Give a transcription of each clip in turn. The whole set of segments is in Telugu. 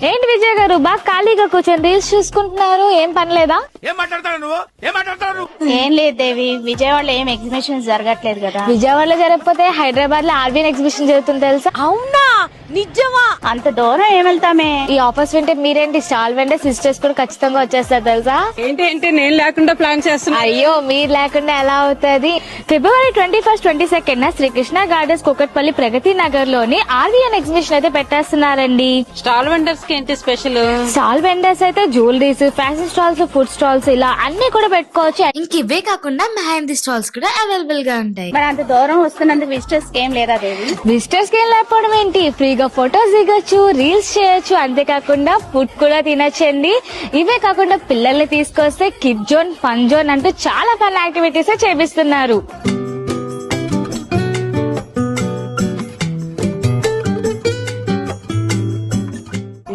ఏంటి విజయ్ గారు బాగా ఖాళీగా కూర్చొని రీల్స్ చూసుకుంటున్నారు, ఏం పనిలేదా? ఏం లేదు దేవి, విజయవాడలో ఏం ఎగ్జిబిషన్స్ జరగట్లేదు కదా. విజయవాడలో జరగకపోతే హైదరాబాద్ లో ఆర్బిఎన్ ఎగ్జిబిషన్ జరుగుతుంది తెలుసా? అవునా, నిజమా? అంత దూరం ఏం వెళ్తామే. ఈ ఆఫర్స్ వింటే మీరేంటి స్టాల్ వెంటే సిస్టర్స్ కూడా ఖచ్చితంగా వచ్చేస్తారు తెలుసా? ఏంటి నేను లేకుండా ప్లాన్ చేస్తున్నా. అయ్యో మీరు లేకుండా ఎలా అవుతుంది? ఫిబ్రవరి 21, 22 శ్రీకృష్ణ గార్డెన్స్ కుకట్పల్లి ప్రగతి నగర్ లోని ఆర్బిఎన్ ఎగ్జిబిషన్ అయితే పెట్టేస్తున్నారండి. స్టాల్ వెండర్స్ కి ఏంటి స్పెషల్? స్టాల్ వెండర్స్ అయితే jewelleries, fashion stalls, food stalls ఇలా అన్ని కూడా పెట్టుకోవచ్చు. ఇంక ఇవే కాకుండా మెహందీ స్టాల్స్ కూడా అవైలబుల్ గా ఉంటాయి. మరి అంత దూరం వస్తున్నందుకు విజిటర్స్ ఏం లేదా దేవి? విజిటర్స్ కి ఏం లేకపోవడం ఏంటి, ఫ్రీగా ఫొటోస్ దిగొచ్చు, రీల్స్ చేయొచ్చు, అంతేకాకుండా ఫుడ్ కూడా తినొచ్చండి. ఇవే కాకుండా పిల్లల్ని తీసుకొస్తే కిడ్ జోన్, ఫన్ జోన్ అంటూ చాలా ఫన్ యాక్టివిటీస్ చేపిస్తున్నారు.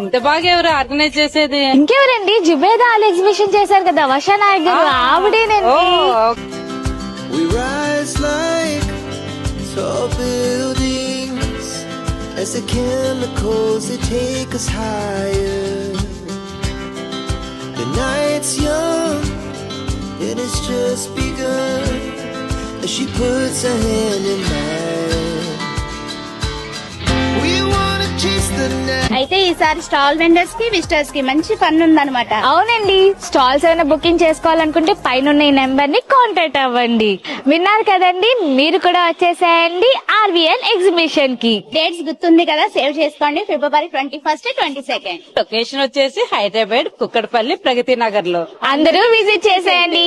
ఇంత బాగా ఎవరు ఆర్గనైజ్ చేసేది? ఇంకెవరండి, జుబేదా అలీ ఎగ్జిబిషన్ చేశారు కదా, వర్షా నాయక్ గారు, ఆవిడేనండి. We rise like tall buildings as the chemicals they take us higher. The night's young and it's just begun as she puts her hand in mine. We wanna chase the night. అయితే ఈసారి స్టాల్ వెండర్స్ కి విజిటర్స్ కి మంచి ఫన్ ఉందన్నమాట. అవునండి, స్టాల్స్ ఏమైనా బుకింగ్ చేసుకోవాలనుకుంటే పైన ఈ నెంబర్ ని కాంటాక్ట్ అవ్వండి. విన్నారు కదండి, మీరు కూడా వచ్చేసేయండి ఆర్బిఎన్ ఎగ్జిబిషన్ కి. డేట్స్ గుర్తుంది కదా, సేవ్ చేసుకోండి. ఫిబ్రవరి 21, 22. లొకేషన్ వచ్చేసి హైదరాబాద్ కుక్కడపల్లి ప్రగతి నగర్ లో. అందరూ విజిట్ చేసేయండి.